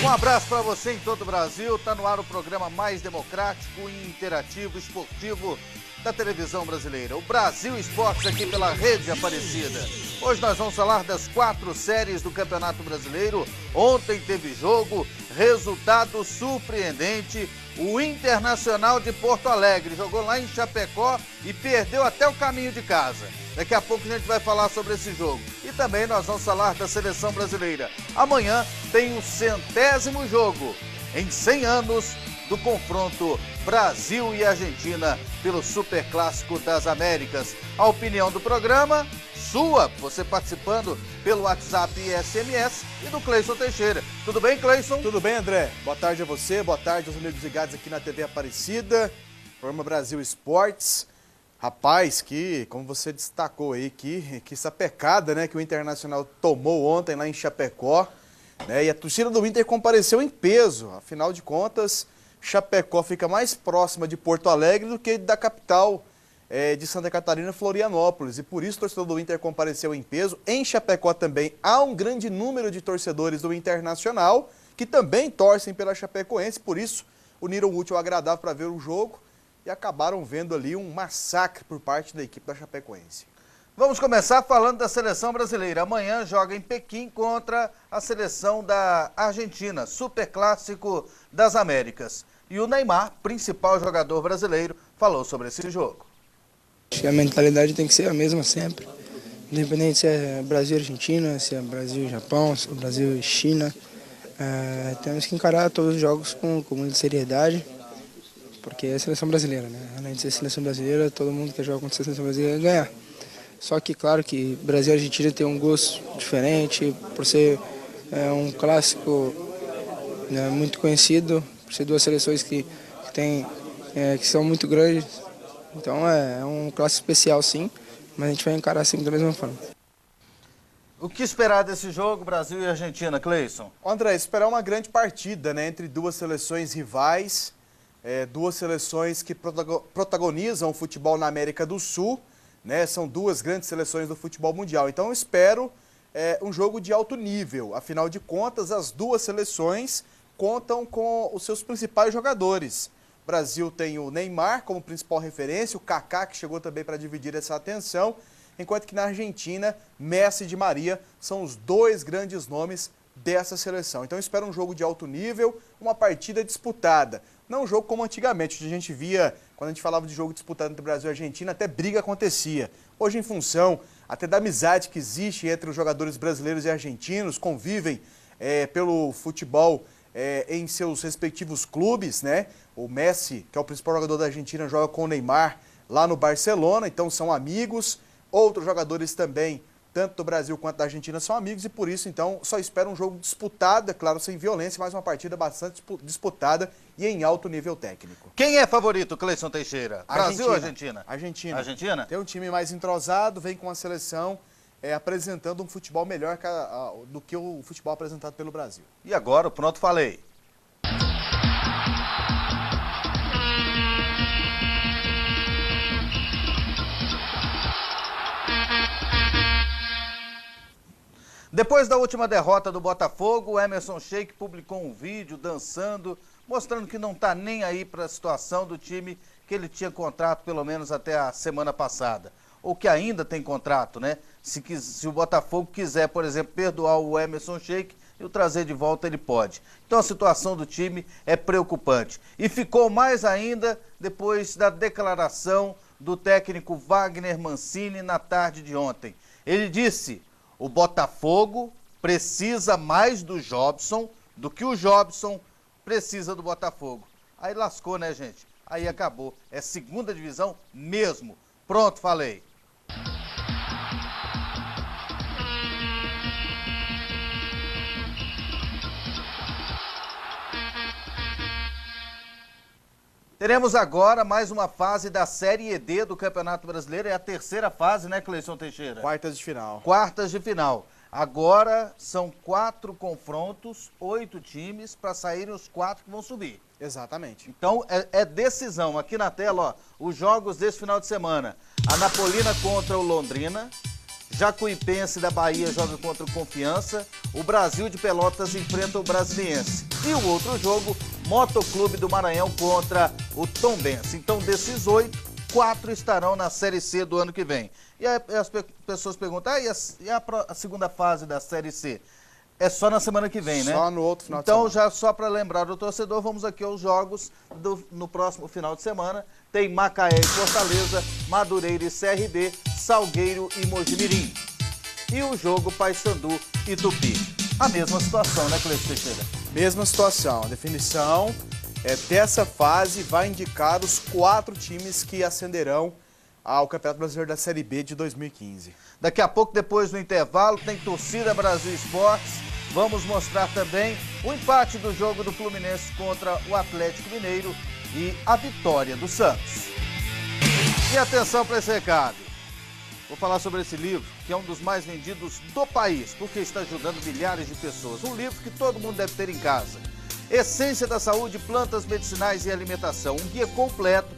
Um abraço para você em todo o Brasil. Está no ar o programa mais democrático e interativo esportivo da televisão brasileira. O Brasil Esportes aqui pela Rede Aparecida. Hoje nós vamos falar das 4 séries do Campeonato Brasileiro. Ontem teve jogo, resultado surpreendente. O Internacional de Porto Alegre jogou lá em Chapecó e perdeu até o caminho de casa. Daqui a pouco a gente vai falar sobre esse jogo. E também nós vamos falar da seleção brasileira. Amanhã tem o 100º jogo em 100 anos do confronto Brasil e Argentina pelo Superclássico das Américas. A opinião do programa, sua, você participando pelo WhatsApp e SMS, e do Cleison Teixeira. Tudo bem, Cleison? Tudo bem, André. Boa tarde a você, boa tarde aos amigos ligados aqui na TV Aparecida, programa Brasil Esportes. Rapaz, como você destacou aí, que sapecada, né, que o Internacional tomou ontem lá em Chapecó, né, e a torcida do Inter compareceu em peso. Afinal de contas, Chapecó fica mais próxima de Porto Alegre do que da capital de Santa Catarina, Florianópolis, e por isso o torcedor do Inter compareceu em peso. Em Chapecó também há um grande número de torcedores do Internacional que também torcem pela Chapecoense, por isso uniram o útil ao agradável para ver o jogo e acabaram vendo ali um massacre por parte da equipe da Chapecoense. Vamos começar falando da seleção brasileira. Amanhã joga em Pequim contra a seleção da Argentina, Superclássico das Américas. E o Neymar, principal jogador brasileiro, falou sobre esse jogo. Acho que a mentalidade tem que ser a mesma sempre, independente se é Brasil e Argentina, se é Brasil e Japão, se é Brasil e China. Temos que encarar todos os jogos com muita seriedade, porque é a seleção brasileira, né? Além de ser seleção brasileira, todo mundo que joga contra a seleção brasileira quer ganhar. Só que, claro, que Brasil e Argentina tem um gosto diferente, por ser um clássico muito conhecido, por ser duas seleções que são muito grandes. Então é um clássico especial, sim, mas a gente vai encarar sempre da mesma forma. O que esperar desse jogo, Brasil e Argentina, Cleison? André, esperar uma grande partida, né, entre duas seleções rivais, duas seleções que protagonizam o futebol na América do Sul, né, são duas grandes seleções do futebol mundial. Então eu espero um jogo de alto nível. Afinal de contas, as duas seleções contam com os seus principais jogadores. O Brasil tem o Neymar como principal referência, o Kaká, que chegou também para dividir essa atenção, enquanto que na Argentina, Messi e Di Maria são os dois grandes nomes dessa seleção. Então eu espero um jogo de alto nível, uma partida disputada. Não um jogo como antigamente, onde a gente via, quando a gente falava de jogo disputado entre Brasil e Argentina, até briga acontecia. Hoje, em função até da amizade que existe entre os jogadores brasileiros e argentinos, convivem pelo futebol em seus respectivos clubes, né? O Messi, que é o principal jogador da Argentina, joga com o Neymar lá no Barcelona, então são amigos. Outros jogadores também, tanto do Brasil quanto da Argentina, são amigos e por isso, então, só espero um jogo disputado, é claro, sem violência, mas uma partida bastante disputada e em alto nível técnico. Quem é favorito, Cleison Teixeira? Brasil ou Argentina? Argentina. Argentina? Tem um time mais entrosado, vem com a seleção apresentando um futebol melhor do que o futebol apresentado pelo Brasil. E agora, pronto, falei. Depois da última derrota do Botafogo, o Emerson Sheik publicou um vídeo dançando, mostrando que não está nem aí para a situação do time que ele tinha contrato pelo menos até a semana passada. Ou que ainda tem contrato, né? Se o Botafogo quiser, por exemplo, perdoar o Emerson Sheik e o trazer de volta, ele pode. Então a situação do time é preocupante. E ficou mais ainda depois da declaração do técnico Wagner Mancini na tarde de ontem. Ele disse: o Botafogo precisa mais do Jobson do que o Jobson precisa do Botafogo. Aí lascou, né, gente? Aí acabou. É segunda divisão mesmo. Pronto, falei. Teremos agora mais uma fase da Série ED do Campeonato Brasileiro. É a terceira fase, né, Cleison Teixeira? Quartas de final. Quartas de final. Agora são 4 confrontos, 8 times, para saírem os 4 que vão subir. Exatamente. Então é decisão. Aqui na tela, ó, os jogos desse final de semana. A Napolina contra o Londrina, Jacuipense da Bahia joga contra o Confiança. O Brasil de Pelotas enfrenta o Brasiliense. E o outro jogo, Motoclube do Maranhão contra o Tombense. Então, desses 8, 4 estarão na Série C do ano que vem. E aí as pessoas perguntam, a segunda fase da Série C? É só na semana que vem, né? Só no outro final de semana. Então, já só para lembrar do torcedor, vamos aqui aos jogos no próximo final de semana. Tem Macaé e Fortaleza, Madureira e CRB, Salgueiro e Mojimirim. E o jogo Paysandu e Tupi. A mesma situação, né, Cleiton Teixeira? Mesma situação. A definição dessa fase vai indicar os 4 times que ascenderão ao Campeonato Brasileiro da Série B de 2015. Daqui a pouco, depois do intervalo, tem Torcida Brasil Esportes. Vamos mostrar também o empate do jogo do Fluminense contra o Atlético Mineiro e a vitória do Santos. E atenção para esse recado. Vou falar sobre esse livro, que é um dos mais vendidos do país, porque está ajudando milhares de pessoas. Um livro que todo mundo deve ter em casa. Essência da Saúde, Plantas Medicinais e Alimentação. Um guia completo,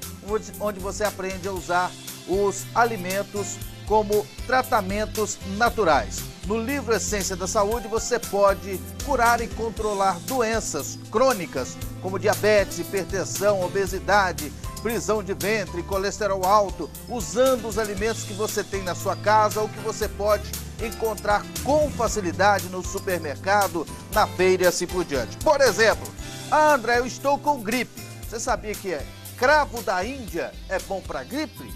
onde você aprende a usar os alimentos como tratamentos naturais. No livro Essência da Saúde, você pode curar e controlar doenças crônicas, como diabetes, hipertensão, obesidade, prisão de ventre, colesterol alto, usando os alimentos que você tem na sua casa ou que você pode encontrar com facilidade no supermercado, na feira e assim por diante. Por exemplo, André, eu estou com gripe. Você sabia que cravo da Índia é bom para gripe?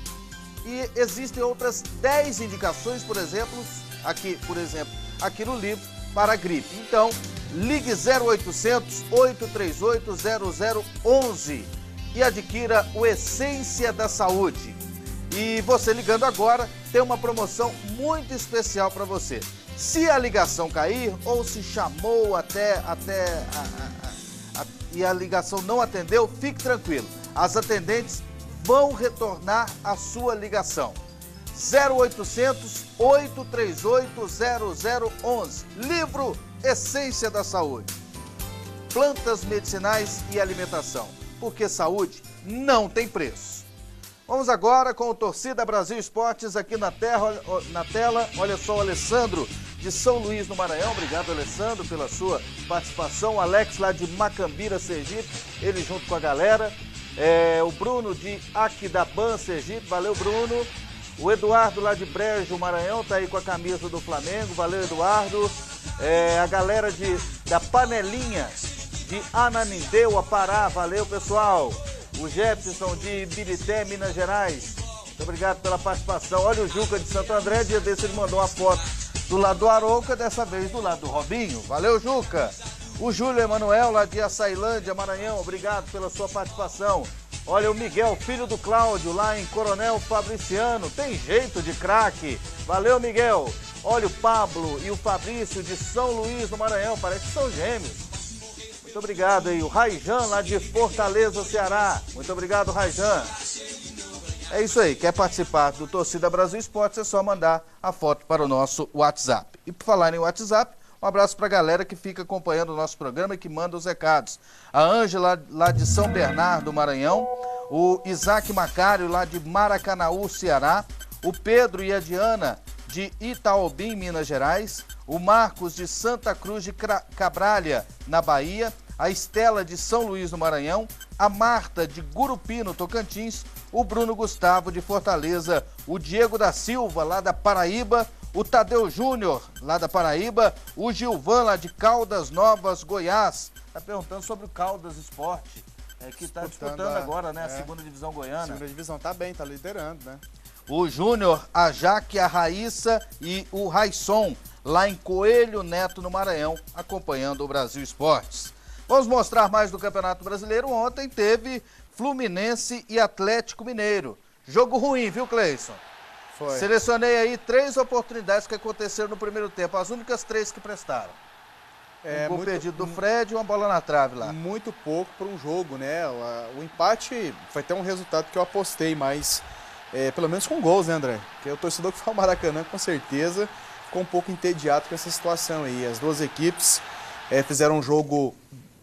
E existem outras 10 indicações, por exemplo, aqui no livro, para gripe. Então, ligue 0800 838 0011 e adquira o Essência da Saúde. E você ligando agora, tem uma promoção muito especial para você. Se a ligação cair ou se chamou e a ligação não atendeu, fique tranquilo. As atendentes vão retornar a sua ligação. 0800 838 0011. Livro Essência da Saúde. Plantas medicinais e alimentação. Porque saúde não tem preço. Vamos agora com o Torcida Brasil Esportes aqui na tela. Olha só o Alessandro de São Luís, no Maranhão. Obrigado, Alessandro, pela sua participação. O Alex lá de Macambira, Sergipe, ele junto com a galera. O Bruno de Aquidaban, Sergipe, valeu, Bruno. O Eduardo lá de Brejo, Maranhão, tá aí com a camisa do Flamengo, valeu, Eduardo. A galera da Panelinha de Ananindeua, Pará, valeu, pessoal. O Jefferson de Ibirité, Minas Gerais, muito obrigado pela participação. Olha o Juca de Santo André, dia desse ele mandou uma foto do lado do Arouca, dessa vez do lado do Robinho, valeu, Juca. O Júlio Emanuel, lá de Açailândia, Maranhão, obrigado pela sua participação. Olha o Miguel, filho do Cláudio, lá em Coronel Fabriciano, tem jeito de craque. Valeu, Miguel. Olha o Pablo e o Fabrício de São Luís, no Maranhão, parece que são gêmeos. Muito obrigado aí. O Raijan, lá de Fortaleza, Ceará. Muito obrigado, Raijan. É isso aí, quer participar do Torcida Brasil Esportes, é só mandar a foto para o nosso WhatsApp. E por falar em WhatsApp, um abraço para a galera que fica acompanhando o nosso programa e que manda os recados. A Ângela, lá de São Bernardo, Maranhão. O Isaac Macário, lá de Maracanaú, Ceará. O Pedro e a Diana, de Itaobim, Minas Gerais. O Marcos, de Santa Cruz de Cabralha, na Bahia. A Estela, de São Luís, no Maranhão. A Marta, de Gurupi, no Tocantins. O Bruno Gustavo, de Fortaleza. O Diego da Silva, lá da Paraíba. O Tadeu Júnior, lá da Paraíba. O Gilvan, lá de Caldas Novas, Goiás. Está perguntando sobre o Caldas Esporte, que está disputando agora, né? A segunda divisão goiana. A segunda divisão está bem, está liderando, né? O Júnior, a Jaque, a Raíssa e o Raisson, lá em Coelho Neto, no Maranhão, acompanhando o Brasil Esportes. Vamos mostrar mais do Campeonato Brasileiro. Ontem teve Fluminense e Atlético Mineiro. Jogo ruim, viu, Cleison? Foi. Selecionei aí 3 oportunidades que aconteceram no primeiro tempo, as únicas 3 que prestaram. Um gol perdido do Fred e uma bola na trave lá. Muito pouco para um jogo, né? O empate foi até um resultado que eu apostei, mas pelo menos com gols, né, André? Porque o torcedor que foi ao Maracanã, com certeza, ficou um pouco entediado com essa situação aí. As duas equipes fizeram um jogo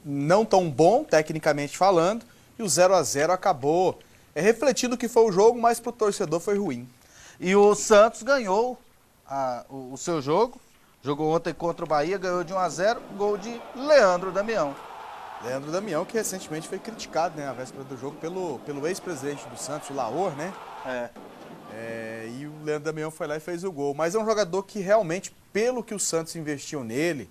não tão bom, tecnicamente falando, e o 0-0 acabou refletindo o que foi o jogo, mas para o torcedor foi ruim. E o Santos ganhou o seu jogo. Jogou ontem contra o Bahia, ganhou de 1-0, gol de Leandro Damião. Leandro Damião, que recentemente foi criticado, né, na véspera do jogo pelo ex-presidente do Santos, o Laor, né? E o Leandro Damião foi lá e fez o gol. Mas é um jogador que realmente, pelo que o Santos investiu nele,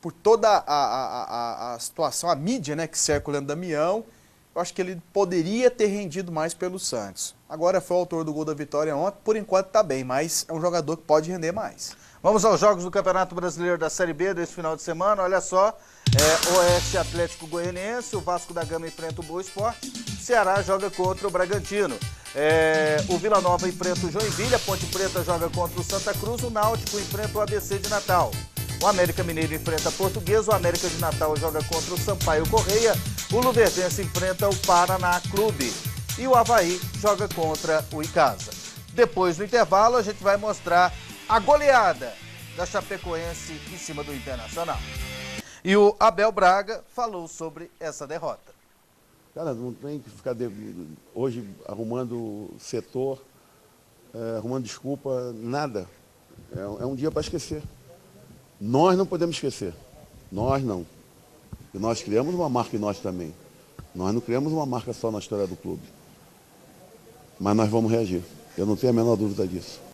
por toda a situação, a mídia, né, que cerca o Leandro Damião, eu acho que ele poderia ter rendido mais pelo Santos. Agora foi o autor do gol da vitória ontem, por enquanto está bem, mas é um jogador que pode render mais. Vamos aos jogos do Campeonato Brasileiro da Série B desse final de semana. Olha só, Oeste Atlético Goianiense, o Vasco da Gama enfrenta o Boa Esporte, Ceará joga contra o Bragantino. O Vila Nova enfrenta o Joinville, a Ponte Preta joga contra o Santa Cruz, o Náutico enfrenta o ABC de Natal. O América Mineiro enfrenta a Portuguesa, o América de Natal joga contra o Sampaio Correia, o Luverdense enfrenta o Paraná Clube e o Avaí joga contra o Icasa. Depois do intervalo a gente vai mostrar a goleada da Chapecoense em cima do Internacional. E o Abel Braga falou sobre essa derrota. Cara, não tem que ficar hoje arrumando setor, arrumando desculpa, nada. É um dia para esquecer. Nós não podemos esquecer. Nós não. E nós criamos uma marca em nós também. Nós não criamos uma marca só na história do clube. Mas nós vamos reagir. Eu não tenho a menor dúvida disso.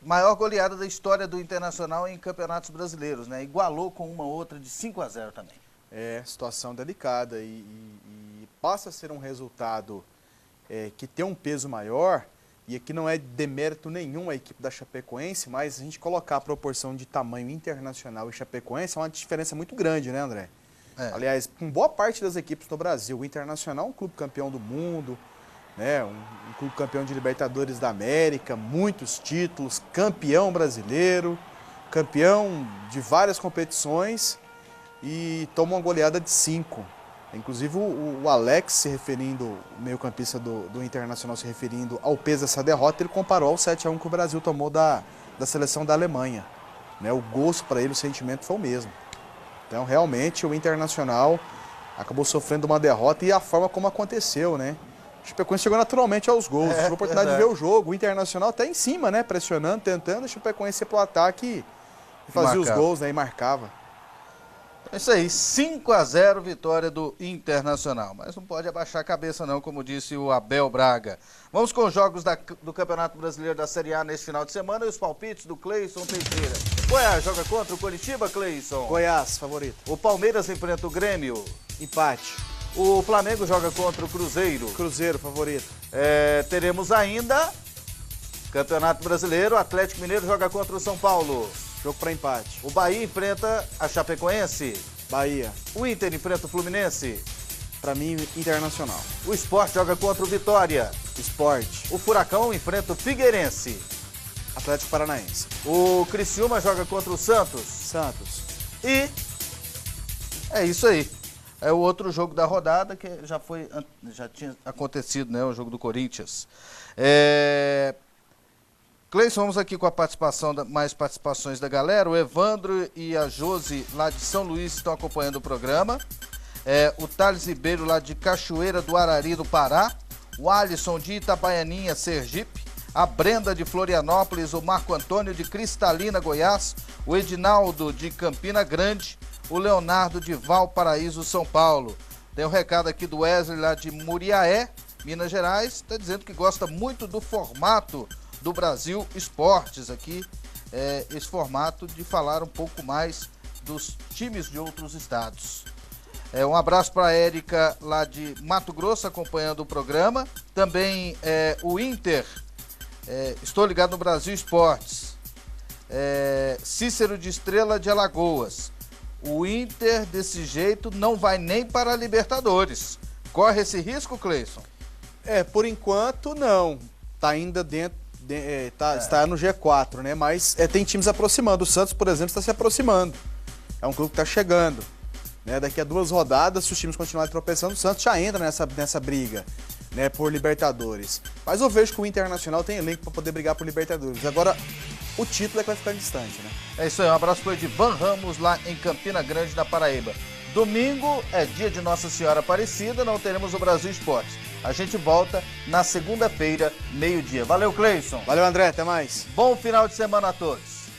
Maior goleada da história do Internacional em campeonatos brasileiros, né? Igualou com uma outra de 5-0 também. Situação delicada e passa a ser um resultado que tem um peso maior, e aqui não é demérito nenhum a equipe da Chapecoense, mas a gente colocar a proporção de tamanho Internacional e Chapecoense é uma diferença muito grande, né, André? Aliás, com boa parte das equipes no Brasil, o Internacional é um clube campeão do mundo, né? Um clube campeão de Libertadores da América, muitos títulos, campeão brasileiro, campeão de várias competições, e toma uma goleada de 5. Inclusive o Alex, se referindo, o meio-campista do Internacional, se referindo ao peso dessa derrota, ele comparou ao 7-1 que o Brasil tomou da seleção da Alemanha. Né? O gosto para ele, o sentimento foi o mesmo. Então, realmente, o Internacional acabou sofrendo uma derrota e a forma como aconteceu, né? O Chapecoense chegou naturalmente aos gols, tive a oportunidade de ver o jogo, o Internacional até em cima, né? Pressionando, tentando, o Chapecoense ia pro ataque e fazia os gols, né? E marcava. É isso aí, 5-0 vitória do Internacional, mas não pode abaixar a cabeça não, como disse o Abel Braga. Vamos com os jogos do Campeonato Brasileiro da Série A neste final de semana e os palpites do Cleison Teixeira. Goiás joga contra o Coritiba, Cleison? Goiás, favorito. O Palmeiras enfrenta o Grêmio? Empate. O Flamengo joga contra o Cruzeiro? Cruzeiro, favorito. Teremos ainda Campeonato Brasileiro, Atlético Mineiro joga contra o São Paulo. Jogo para empate. O Bahia enfrenta a Chapecoense. Bahia. O Inter enfrenta o Fluminense. Para mim, Internacional. O Sport joga contra o Vitória. Sport. O Furacão enfrenta o Figueirense. Atlético Paranaense. O Criciúma joga contra o Santos. Santos. E é isso aí. É o outro jogo da rodada que já tinha acontecido, né? O jogo do Corinthians. Cleison, vamos aqui com a participação, mais participações da galera. O Evandro e a Josi, lá de São Luís, estão acompanhando o programa. O Thales Ribeiro, lá de Cachoeira do Arari, do Pará. O Alisson, de Itabaianinha, Sergipe. A Brenda, de Florianópolis. O Marco Antônio, de Cristalina, Goiás. O Edinaldo, de Campina Grande. O Leonardo, de Valparaíso, São Paulo. Tem um recado aqui do Wesley, lá de Muriaé, Minas Gerais. Está dizendo que gosta muito do formato do Brasil Esportes aqui, esse formato de falar um pouco mais dos times de outros estados. Um abraço para a Érica, lá de Mato Grosso, acompanhando o programa. Também o Inter, estou ligado no Brasil Esportes. Cícero de Estrela de Alagoas. O Inter, desse jeito, não vai nem para a Libertadores. Corre esse risco, Cleison? Por enquanto, não. Está ainda dentro. Está no G4, né? Mas tem times aproximando. O Santos, por exemplo, está se aproximando. É um clube que está chegando. Né? Daqui a 2 rodadas, se os times continuarem tropeçando, o Santos já entra nessa briga, né, por Libertadores. Mas eu vejo que o Internacional tem elenco para poder brigar por Libertadores. Agora, o título é que vai ficar distante, né? É isso aí, um abraço para o Edivan Ramos, lá em Campina Grande, na Paraíba. Domingo é dia de Nossa Senhora Aparecida, não teremos o Brasil Esportes. A gente volta na segunda-feira, meio-dia. Valeu, Cleison. Valeu, André. Até mais. Bom final de semana a todos.